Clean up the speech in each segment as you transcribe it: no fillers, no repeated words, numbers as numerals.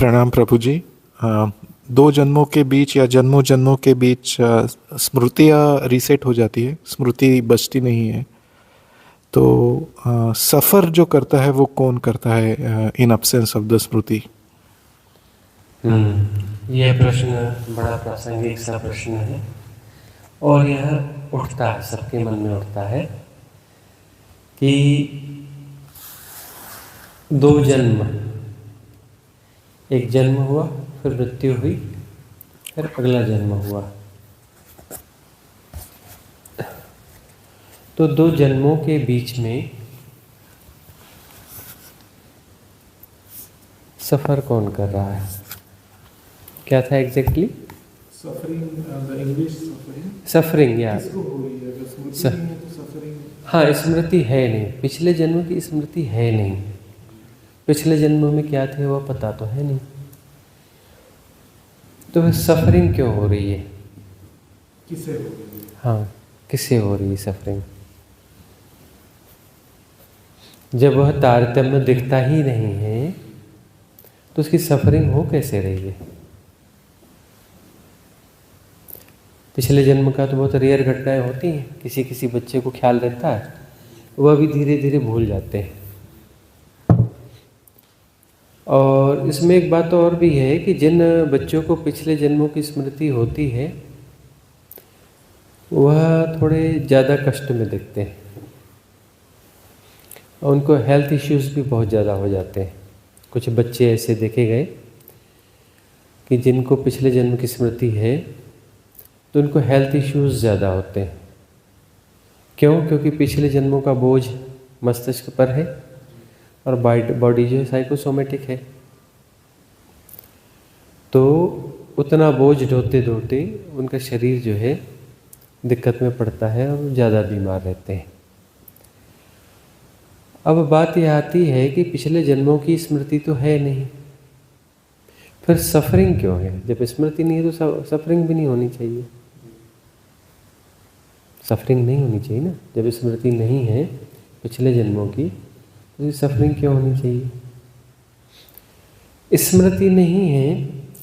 प्रणाम प्रभु जी। दो जन्मों के बीच या जन्मों जन्मों के बीच स्मृतियाँ रीसेट हो जाती है, स्मृति बचती नहीं है। तो सफ़र जो करता है वो कौन करता है इन अब्सेंस ऑफ द स्मृति? यह प्रश्न बड़ा प्रासंगिक सा प्रश्न है और यह उठता है, सबके मन में उठता है कि दो जन्म, एक जन्म हुआ, फिर मृत्यु हुई, फिर अगला जन्म हुआ। तो दो जन्मों के बीच में सफ़र कौन कर रहा है? क्या था एग्जैक्टली? सफरिंग या हाँ, स्मृति है नहीं, पिछले जन्म की स्मृति है नहीं। पिछले जन्म में क्या थे वह पता तो है नहीं, तो फिर सफरिंग क्यों हो रही है? किसे हो रही है? हाँ, किससे हो रही है सफरिंग? जब वह तारतम्य दिखता ही नहीं है तो उसकी सफरिंग हो कैसे रही है? पिछले जन्म का तो बहुत रेयर घटनाएं होती हैं, किसी किसी बच्चे को ख्याल रहता है, वह भी धीरे धीरे भूल जाते हैं। और इसमें एक बात और भी है कि जिन बच्चों को पिछले जन्मों की स्मृति होती है वह थोड़े ज़्यादा कष्ट में दिखते हैं और उनको हेल्थ इश्यूज़ भी बहुत ज़्यादा हो जाते हैं। कुछ बच्चे ऐसे देखे गए कि जिनको पिछले जन्म की स्मृति है तो उनको हेल्थ इश्यूज़ ज़्यादा होते हैं। क्यों? क्योंकि पिछले जन्मों का बोझ मस्तिष्क पर है और बॉडी जो है साइकोसोमेटिक है, तो उतना बोझ ढोते ढोते उनका शरीर जो है दिक्कत में पड़ता है और ज़्यादा बीमार रहते हैं। अब बात यह आती है कि पिछले जन्मों की स्मृति तो है नहीं, फिर सफरिंग क्यों है? जब स्मृति नहीं है तो सफरिंग भी नहीं होनी चाहिए। सफरिंग नहीं होनी चाहिए ना, जब स्मृति नहीं है पिछले जन्मों की तो सफरिंग क्यों होनी चाहिए? स्मृति नहीं है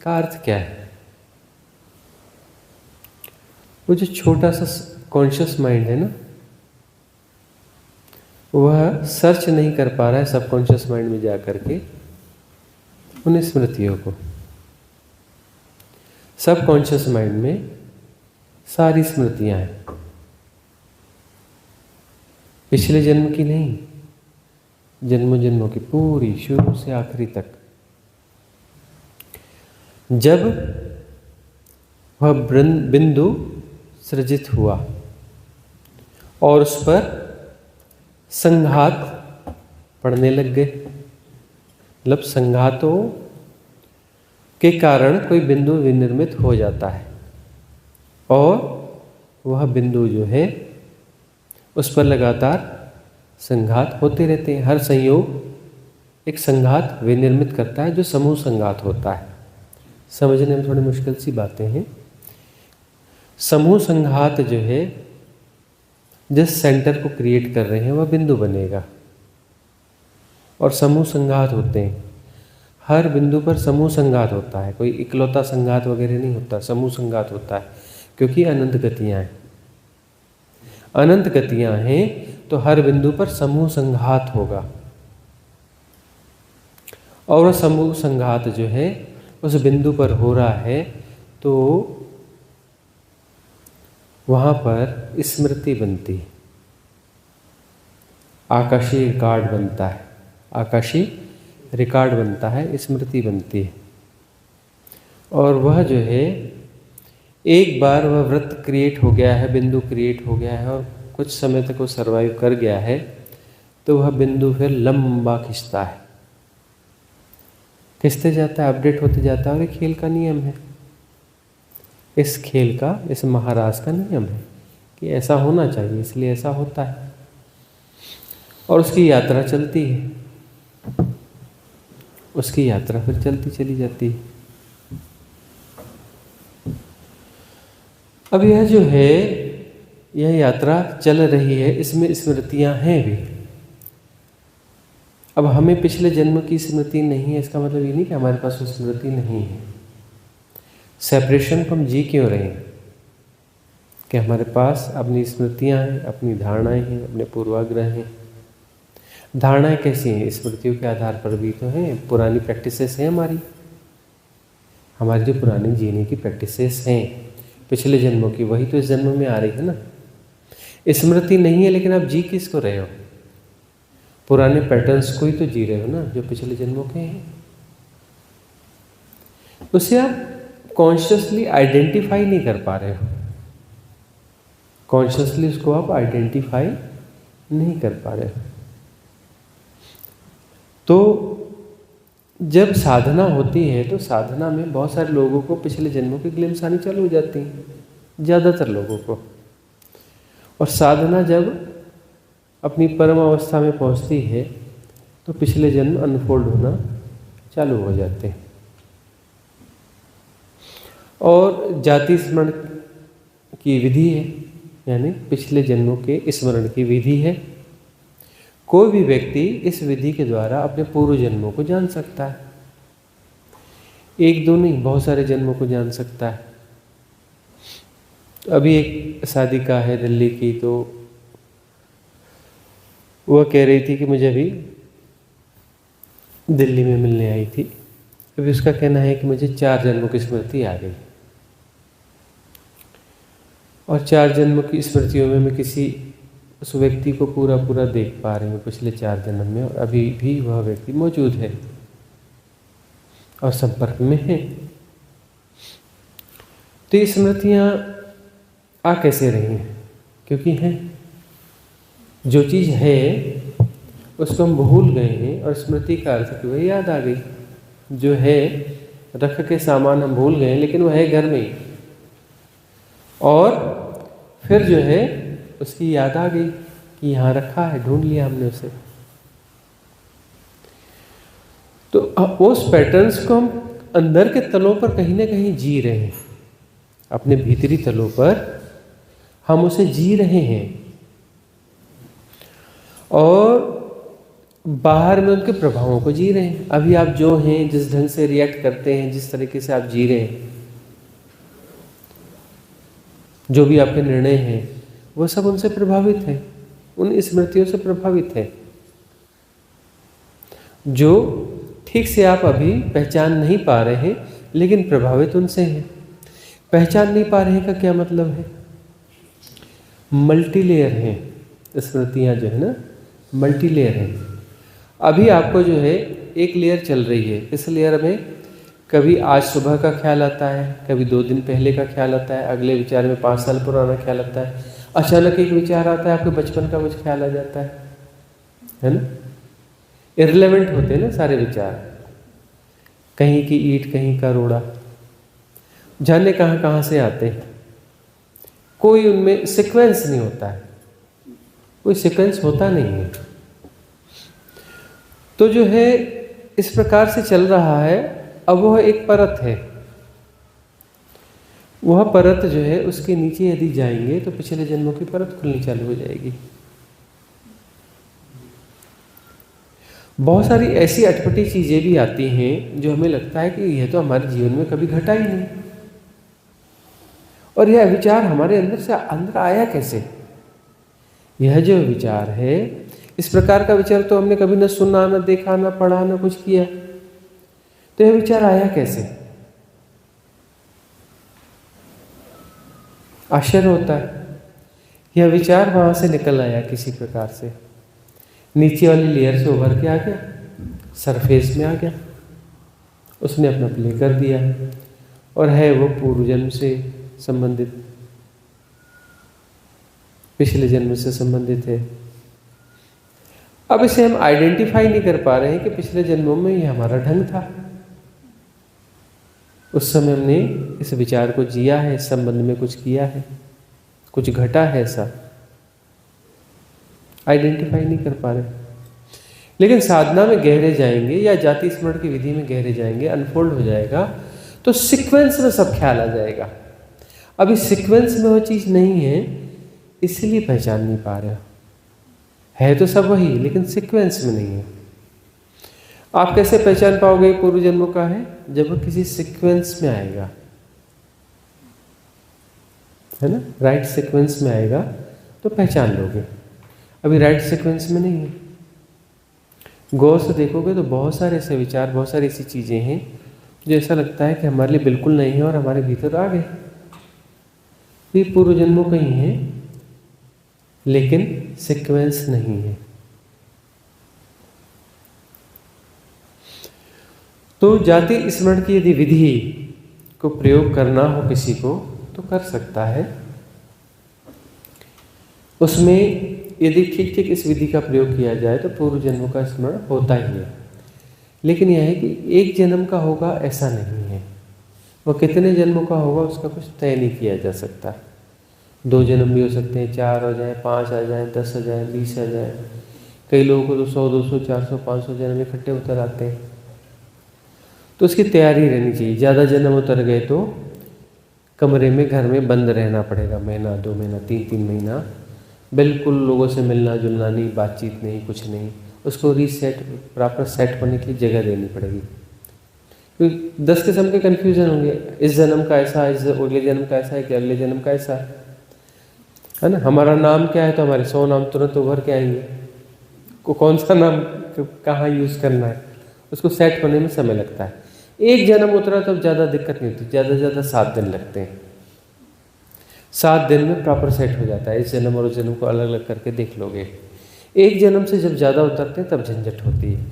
का अर्थ क्या है? वो जो छोटा सा कॉन्शियस माइंड है ना, वह सर्च नहीं कर पा रहा है सबकॉन्शियस माइंड में जा करके उन स्मृतियों को। सबकॉन्शियस माइंड में सारी स्मृतियां हैं, पिछले जन्म की नहीं, जन्मों जन्मों की पूरी, शुरू से आखिरी तक। जब वह बिंदु सृजित हुआ और उस पर संघात पड़ने लग गए, मतलब संघातों के कारण कोई बिंदु विनिर्मित हो जाता है और वह बिंदु जो है उस पर लगातार संघात होते रहते हैं। हर संयोग एक संघात विनिर्मित करता है जो समूह संघात होता है। समझने में थोड़ी मुश्किल सी बातें हैं। समूह संघात जो है जिस सेंटर को क्रिएट कर रहे हैं वह बिंदु बनेगा और समूह संघात होते हैं। हर बिंदु पर समूह संघात होता है, कोई इकलौता संघात वगैरह नहीं होता, समूह संघात होता है, क्योंकि अनंत गतियाँ हैं। अनंत गतियाँ हैं तो हर बिंदु पर समूह संघात होगा और वह समूह संघात जो है उस बिंदु पर हो रहा है तो वहाँ पर स्मृति बनती है, आकाशीय रिकॉर्ड बनता है, आकाशीय रिकॉर्ड बनता है, स्मृति बनती है। और वह जो है एक बार वह वृत्त क्रिएट हो गया है, बिंदु क्रिएट हो गया है और कुछ समय तक वो सर्वाइव कर गया है तो वह बिंदु फिर लंबा खिंचता है, खिंचते जाता है, अपडेट होते जाता है। और ये खेल का नियम है, इस खेल का, इस महाराज का नियम है कि ऐसा होना चाहिए, इसलिए ऐसा होता है और उसकी यात्रा चलती है, उसकी यात्रा फिर चलती चली जाती है। अब यह जो है यह यात्रा चल रही है, इसमें स्मृतियां हैं भी। अब हमें पिछले जन्म की स्मृति नहीं है, इसका मतलब ये नहीं कि हमारे पास वो स्मृति नहीं है। सेपरेशन को हम जी क्यों रहे हैं कि हमारे पास अपनी स्मृतियां हैं, अपनी धारणाएं हैं, अपने पूर्वाग्रह हैं। धारणाएं कैसी हैं? स्मृतियों के आधार पर भी तो हैं, पुरानी प्रैक्टिसेस हैं हमारी जो पुरानी जीने की प्रैक्टिसेस हैं पिछले जन्मों की, वही तो इस जन्म में आ रही है ना। स्मृति नहीं है लेकिन आप जी किसको रहे हो? पुराने पैटर्न्स को ही तो जी रहे हो ना, जो पिछले जन्मों के हैं। उसे आप कॉन्शियसली आइडेंटिफाई नहीं कर पा रहे हो, कॉन्शियसली उसको आप आइडेंटिफाई नहीं कर पा रहे हो। तो जब साधना होती है तो साधना में बहुत सारे लोगों को पिछले जन्मों की ग्लिम्स आनी चालू हो जाती हैं, ज़्यादातर लोगों को। और साधना जब अपनी परम अवस्था में पहुंचती है तो पिछले जन्म अनफोल्ड होना चालू हो जाते हैं। और जाति स्मरण की विधि है, यानी पिछले जन्मों के स्मरण की विधि है। कोई भी व्यक्ति इस विधि के द्वारा अपने पूर्व जन्मों को जान सकता है। एक दो नहीं, बहुत सारे जन्मों को जान सकता है। अभी एक साधिका है दिल्ली की, तो वह कह रही थी कि मुझे अभी दिल्ली में मिलने आई थी। अभी उसका कहना है कि मुझे 4 जन्मों की स्मृति आ गई, और 4 जन्मों की स्मृतियों में मैं किसी उस व्यक्ति को पूरा पूरा देख पा रही हूँ पिछले 4 जन्म में, और अभी भी वह व्यक्ति मौजूद है और संपर्क में है। तो ये स्मृतियाँ आ कैसे रही हैं? क्योंकि हैं। जो चीज़ है उसको हम भूल गए हैं, और स्मृति का अर्थ कि वह याद आ गई। जो है रख के सामान हम भूल गए, लेकिन वह है घर में ही, और फिर जो है उसकी याद आ गई कि यहाँ रखा है, ढूंढ लिया हमने उसे। तो उस पैटर्न्स को हम अंदर के तलों पर कहीं ना कहीं जी रहे हैं, अपने भीतरी तलों पर हम उसे जी रहे हैं, और बाहर में उनके प्रभावों को जी रहे हैं। अभी आप जो हैं, जिस ढंग से रिएक्ट करते हैं, जिस तरीके से आप जी रहे हैं, जो भी आपके निर्णय हैं, वो सब उनसे प्रभावित है, उन स्मृतियों से प्रभावित है, जो ठीक से आप अभी पहचान नहीं पा रहे हैं, लेकिन प्रभावित उनसे हैं। पहचान नहीं पा रहे हैं का क्या मतलब है? मल्टी लेयर हैं स्मृतियाँ, जो है ना, मल्टी लेयर हैं। अभी आपको जो है एक लेयर चल रही है, इस लेयर में कभी आज सुबह का ख्याल आता है, कभी 2 दिन पहले का ख्याल आता है, अगले विचार में 5 साल पुराना ख्याल आता है, अचानक एक विचार आता है, आपके बचपन का कुछ ख्याल आ जाता है ना। इररिलेवेंट होते हैं ना सारे विचार, कहीं की ईंट कहीं का रोड़ा, जाने कहाँ कहाँ से आते हैं। कोई उनमें सीक्वेंस नहीं होता है, कोई सीक्वेंस होता नहीं है। तो जो है इस प्रकार से चल रहा है। अब वह एक परत है, वह परत जो है उसके नीचे यदि जाएंगे तो पिछले जन्मों की परत खुलनी चालू हो जाएगी। बहुत सारी ऐसी अटपटी चीज़ें भी आती हैं जो हमें लगता है कि यह तो हमारे जीवन में कभी घटा ही नहीं, और यह विचार हमारे अंदर से अंदर आया कैसे? यह जो विचार है, इस प्रकार का विचार तो हमने कभी न सुना, न देखा, न पढ़ा, न कुछ किया, तो यह विचार आया कैसे? आश्चर्य होता है। यह विचार वहां से निकल आया किसी प्रकार से, नीचे वाली लेयर से उभर के आ गया, सरफेस में आ गया, उसने अपना प्ले कर दिया, और है वो पूर्व जन्म से संबंधित, पिछले जन्म से संबंधित है। अब इसे हम आइडेंटिफाई नहीं कर पा रहे हैं कि पिछले जन्मों में ये हमारा ढंग था, उस समय हमने इस विचार को जिया है, इस संबंध में कुछ किया है, कुछ घटा है, ऐसा आइडेंटिफाई नहीं कर पा रहे। लेकिन साधना में गहरे जाएंगे या जाति स्मरण की विधि में गहरे जाएंगे, अनफोल्ड हो जाएगा, तो सीक्वेंस में सब ख्याल आ जाएगा। अभी सीक्वेंस में वो चीज़ नहीं है, इसलिए पहचान नहीं पा रहे हो। है तो सब वही, लेकिन सीक्वेंस में नहीं है। आप कैसे पहचान पाओगे पूर्व जन्मों का है? जब वो किसी सीक्वेंस में आएगा, है ना, राइट सीक्वेंस में आएगा तो पहचान लोगे। अभी राइट सीक्वेंस में नहीं है। गौर से देखोगे तो बहुत सारे ऐसे विचार, बहुत सारी ऐसी चीज़ें हैं जो ऐसा लगता है कि हमारे लिए बिल्कुल नहीं है और हमारे भीतर आ गए। ये पूर्व जन्मों का ही है, लेकिन सीक्वेंस नहीं है। तो जाति स्मरण की यदि विधि को प्रयोग करना हो किसी को तो कर सकता है। उसमें यदि ठीक ठीक इस विधि का प्रयोग किया जाए तो पूर्व जन्मों का स्मरण होता ही है। लेकिन यह है कि एक जन्म का होगा ऐसा नहीं है, वो कितने जन्मों का होगा उसका कुछ तय नहीं किया जा सकता। 2 जन्म भी हो सकते हैं, 4 हो जाए, 5 आ जाए, 10 आ जाए, 20 आ जाए। कई लोगों को तो 100, 200, 400, 500 जन्म इकट्ठे उतर आते हैं। तो उसकी तैयारी रहनी चाहिए। ज़्यादा जन्म उतर गए तो कमरे में, घर में बंद रहना पड़ेगा, महीना, 2 महीना, 3 महीना, बिल्कुल लोगों से मिलना जुलना नहीं, बातचीत नहीं, कुछ नहीं। उसको रीसेट, प्रॉपर सेट होने की जगह देनी पड़ेगी। क्योंकि 10 किस्म के कन्फ्यूजन होंगे, इस जन्म का ऐसा, इस अगले जन्म का ऐसा है कि अगले जन्म का ऐसा है ना। हमारा नाम क्या है तो हमारे 100 नाम तुरंत उभर के आएंगे। कौन सा नाम कहाँ यूज़ करना है, उसको सेट होने में समय लगता है। एक जन्म उतरा तब ज़्यादा दिक्कत नहीं होती, ज़्यादा से ज़्यादा 7 दिन लगते हैं। 7 दिन में प्रॉपर सेट हो जाता है। इस जन्म और उस जन्म को अलग अलग करके देख लोगे। एक जन्म से जब ज़्यादा उतरते हैं तब झंझट होती है,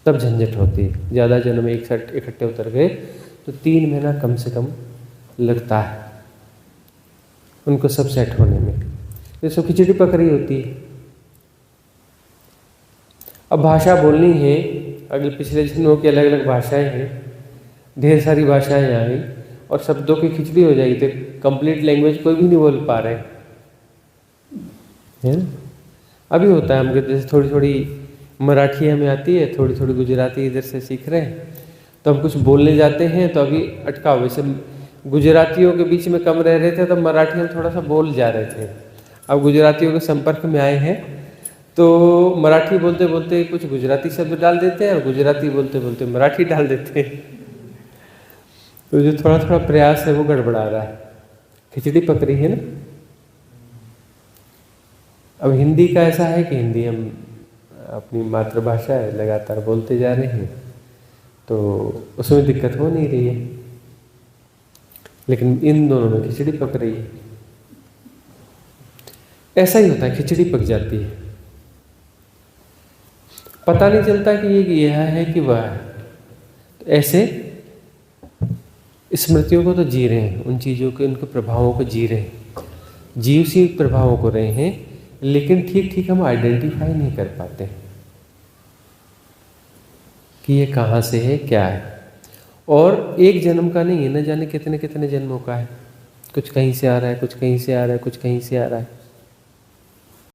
तब झंझट होती है। ज़्यादा जन्म एक साथ इकट्ठे उतर गए तो 3 महीना कम से कम लगता है उनको सब सेट होने में। जैसे खिचड़ी पक रही होती है। अब भाषा बोलनी है, अगले पिछले जन्मों की अलग अलग भाषाएं हैं, ढेर सारी भाषाएं आ गई और शब्दों की खिचड़ी हो जाएगी तो कंप्लीट लैंग्वेज कोई भी नहीं बोल पा रहे है ना। अभी होता है हमको, जैसे थोड़ी थोड़ी मराठी हमें आती है, थोड़ी थोड़ी गुजराती इधर से सीख रहे हैं, तो हम कुछ बोलने जाते हैं तो अभी अटकाव। वैसे गुजरातियों के बीच में कम रह रहे थे तब मराठी हम थोड़ा सा बोल जा रहे थे। अब गुजरातियों के संपर्क में आए हैं तो मराठी बोलते बोलते कुछ गुजराती शब्द डाल देते हैं और गुजराती बोलते बोलते मराठी डाल देते हैं। तो जो थोड़ा थोड़ा प्रयास है वो गड़बड़ा रहा है, खिचड़ी पक रही है ना। अब हिंदी का ऐसा है कि हिंदी हम अपनी मातृभाषा है, लगातार बोलते जा रहे हैं तो उसमें दिक्कत हो नहीं रही है, लेकिन इन दोनों में खिचड़ी पक रही है। ऐसा ही होता है, खिचड़ी पक जाती है, पता नहीं चलता कि ये यह है कि वह है। तो ऐसे स्मृतियों को तो जी रहे हैं, उन चीज़ों के, उनके प्रभावों को जी रहे हैं, जीव सी प्रभावों को रहे हैं, लेकिन ठीक ठीक हम आइडेंटिफाई नहीं कर पाते कि ये कहाँ से है, क्या है। और एक जन्म का नहीं है, न जाने कितने कितने जन्मों का है। कुछ कहीं से आ रहा है, कुछ कहीं से आ रहा है, कुछ कहीं से आ रहा है।